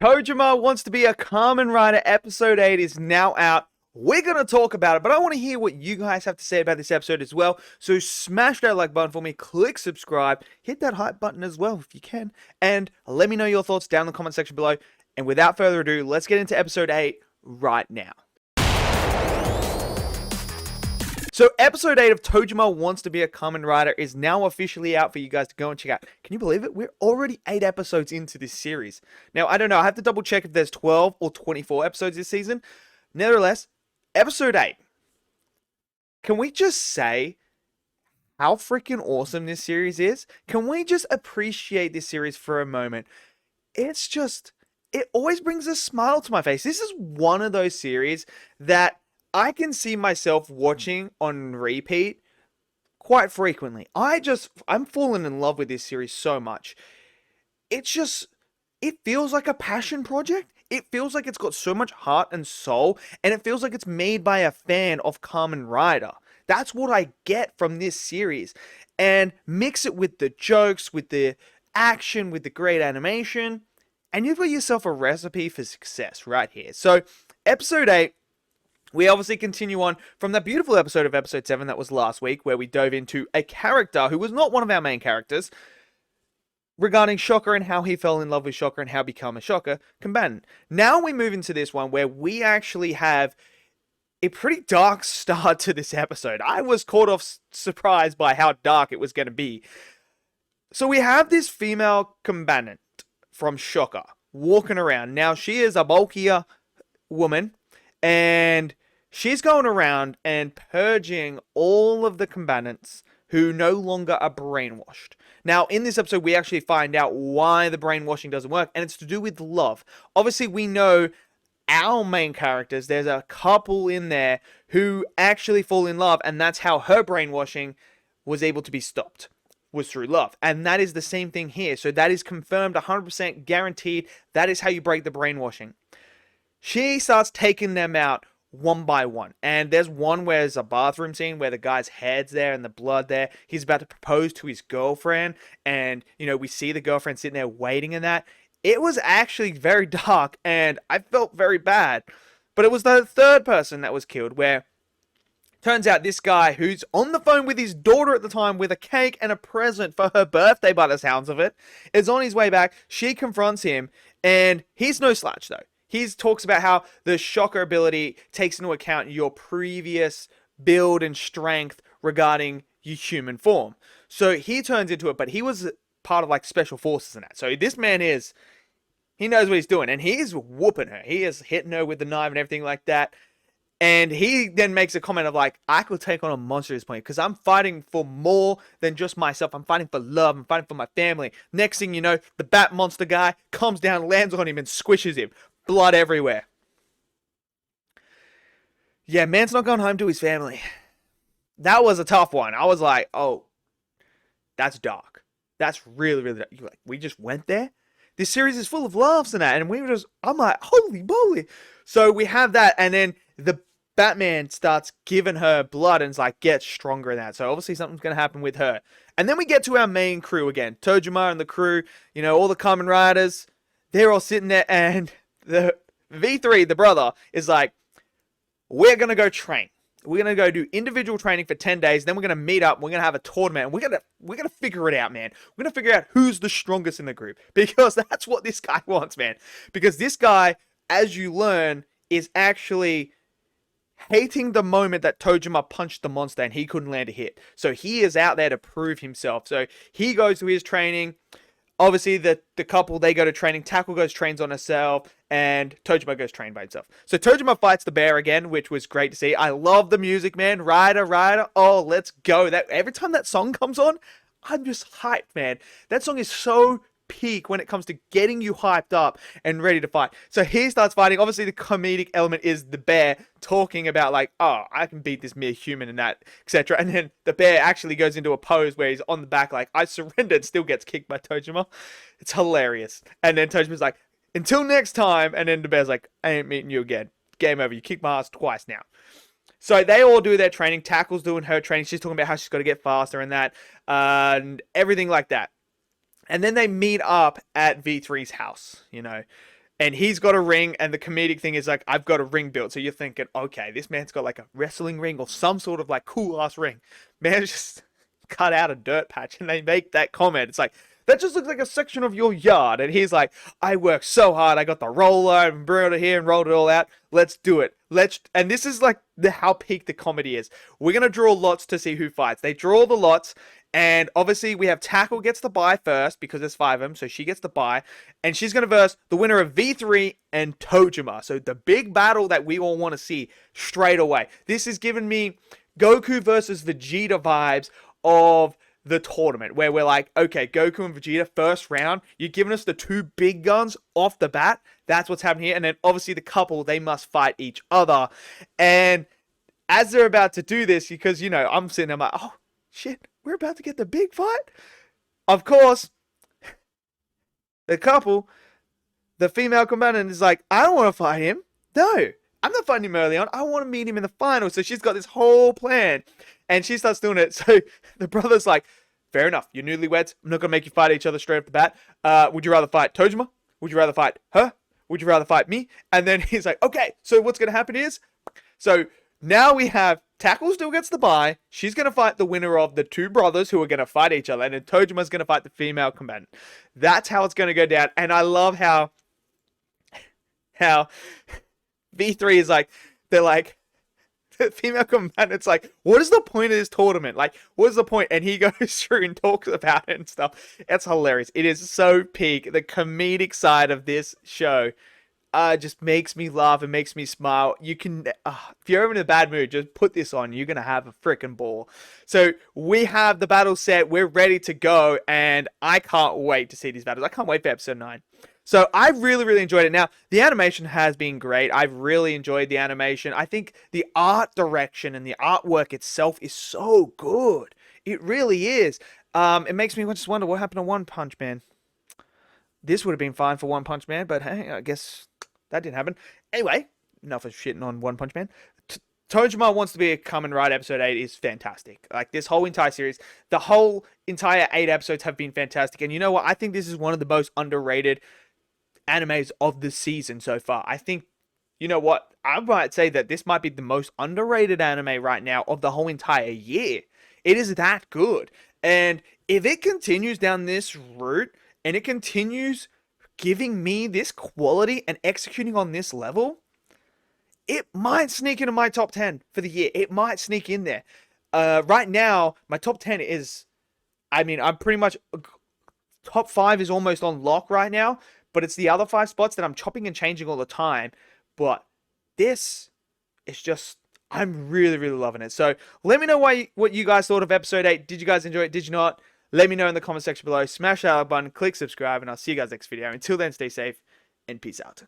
Tojima Wants to Be a Kamen Rider episode 8 is now out. We're going to talk about it, but I want to hear what you guys have to say about this episode as well. So smash that like button for me, click subscribe, hit that hype button as well if you can, and let me know your thoughts down in the comment section below. And without further ado, let's get into episode 8 right now. So episode 8 of Tojima Wants to Be a Kamen Rider is now officially out for you guys to go and check out. Can you believe it? We're already 8 episodes into this series. Now, I don't know. I have to double check if there's 12 or 24 episodes this season. Nevertheless, episode 8. Can we just say how freaking awesome this series is? Can we just appreciate this series for a moment? It's just, it always brings a smile to my face. This is one of those series that I can see myself watching on repeat quite frequently. I'm falling in love with this series so much. It feels like a passion project. It feels like it's got so much heart and soul, and it feels like it's made by a fan of Kamen Rider. That's what I get from this series. And mix it with the jokes, with the action, with the great animation, and you've got yourself a recipe for success right here. So, episode 8. We obviously continue on from that beautiful episode of episode 7 that was last week, where we dove into a character who was not one of our main characters, regarding Shocker and how he fell in love with Shocker and how become a Shocker combatant. Now we move into this one where we actually have a pretty dark start to this episode. I was caught off surprised by how dark it was going to be. So we have this female combatant from Shocker walking around. Now she is a bulkier woman, and she's going around and purging all of the combatants who no longer are brainwashed. Now, in this episode, we actually find out why the brainwashing doesn't work, and it's to do with love. Obviously, we know our main characters, there's a couple in there who actually fall in love, and that's how her brainwashing was able to be stopped, was through love. And that is the same thing here. So that is confirmed, 100% guaranteed. That is how you break the brainwashing. She starts taking them out one by one. And there's one where there's a bathroom scene where the guy's head's there and the blood there. He's about to propose to his girlfriend. And, we see the girlfriend sitting there waiting in that. It was actually very dark and I felt very bad. But it was the third person that was killed, where turns out this guy, who's on the phone with his daughter at the time with a cake and a present for her birthday by the sounds of it, is on his way back. She confronts him, and he's no slouch though. He talks about how the Shocker ability takes into account your previous build and strength regarding your human form. So he turns into it, but he was part of special forces and that. So this man he knows what he's doing, and he's whooping her. He is hitting her with the knife and everything like that. And he then makes a comment of I could take on a monster at this point because I'm fighting for more than just myself. I'm fighting for love. I'm fighting for my family. Next thing you know, the bat monster guy comes down, lands on him, and squishes him. Blood everywhere. Yeah, man's not going home to his family. That was a tough one. I was like, oh, that's dark. That's really, really dark. We just went there? This series is full of laughs and that. And I'm like, holy moly. So we have that. And then the Batman starts giving her blood and gets stronger in that. So obviously something's going to happen with her. And then we get to our main crew again. Tojima and the crew, all the Kamen Riders. They're all sitting there, and the V3, the brother, is like, we're going to go train. We're going to go do individual training for 10 days. Then we're going to meet up. We're going to have a tournament. And we're going to figure it out, man. We're going to figure out who's the strongest in the group. Because that's what this guy wants, man. Because this guy, as you learn, is actually hating the moment that Tojima punched the monster and he couldn't land a hit. So he is out there to prove himself. So he goes to his training. Obviously, the couple, they go to training. Tackle goes trains on herself, and Tojima goes train by himself. So Tojima fights the bear again, which was great to see. I love the music, man. Rider, Rider. Oh, let's go. Every time that song comes on, I'm just hyped, man. That song is so peak when it comes to getting you hyped up and ready to fight. So he starts fighting. Obviously, the comedic element is the bear talking about oh, I can beat this mere human and that, etc. And then the bear actually goes into a pose where he's on the back I surrendered, still gets kicked by Tojima. It's hilarious. And then Tojima's like, until next time. And then the bear's like, I ain't meeting you again. Game over. You kicked my ass twice now. So they all do their training. Tackle's doing her training. She's talking about how she's got to get faster and that, and everything like that. And then they meet up at V3's house, and he's got a ring, and the comedic thing is like, I've got a ring built. So you're thinking, okay, this man's got like a wrestling ring or some sort of like cool ass ring. Man just cut out a dirt patch, and they make that comment. It's like, that just looks like a section of your yard. And he's like, I worked so hard. I got the roller and brought it here and rolled it all out. Let's do it. And this is like how peak the comedy is. We're gonna draw lots to see who fights. They draw the lots, and obviously we have Tackle gets the bye first because there's 5 of them, so she gets the bye, and she's gonna verse the winner of V3 and Tojima. So the big battle that we all want to see straight away. This is giving me Goku versus Vegeta vibes of the tournament, where we're like, okay, Goku and Vegeta first round, you're giving us the 2 big guns off the bat. That's what's happening here. And then obviously the couple, they must fight each other. And as they're about to do this, because, you know, I'm sitting there, I'm like, oh shit, we're about to get the big fight. Of course, the couple, the female combatant is like, I don't want to fight him. No, I'm not fighting him early on. I want to meet him in the final. So she's got this whole plan, and she starts doing it. So the brother's like, fair enough. You're newlyweds. I'm not going to make you fight each other straight off the bat. Would you rather fight Tojima? Would you rather fight her? Would you rather fight me? And then he's like, okay, so what's going to happen is, so now we have Tackle still gets the bye. She's going to fight the winner of the 2 brothers who are going to fight each other. And then Tojima's going to fight the female combatant. That's how it's going to go down. And I love how V3 is like, they're like, the female combatant's like, what is the point of this tournament? Like, what is the point? And he goes through and talks about it and stuff. It's hilarious. It is so peak. The comedic side of this show just makes me laugh and makes me smile. You can, if you're ever in a bad mood, just put this on. You're going to have a freaking ball. So we have the battle set. We're ready to go. And I can't wait to see these battles. I can't wait for episode 9. So I really, really enjoyed it. Now, the animation has been great. I've really enjoyed the animation. I think the art direction and the artwork itself is so good. It really is. It makes me just wonder what happened to One Punch Man. This would have been fine for One Punch Man, but hey, I guess that didn't happen. Anyway, enough of shitting on One Punch Man. Tojima Wants to Be a Kamen Rider episode 8 is fantastic. Like, this whole entire series, the whole entire 8 episodes have been fantastic. And you know what? I think this is one of the most underrated animes of the season so far. I think, you know what? I might say that this might be the most underrated anime right now of the whole entire year. It is that good. And if it continues down this route, and it continues giving me this quality and executing on this level, it might sneak into my top 10 for the year. It might sneak in there. Right now, my top 10 is, I mean, I'm pretty much, top 5 is almost on lock right now, but it's the other 5 spots that I'm chopping and changing all the time. But this is just, I'm really, really loving it. So let me know what you guys thought of episode 8. Did you guys enjoy it? Did you not? Let me know in the comment section below. Smash that like button, click subscribe, and I'll see you guys next video. Until then, stay safe and peace out.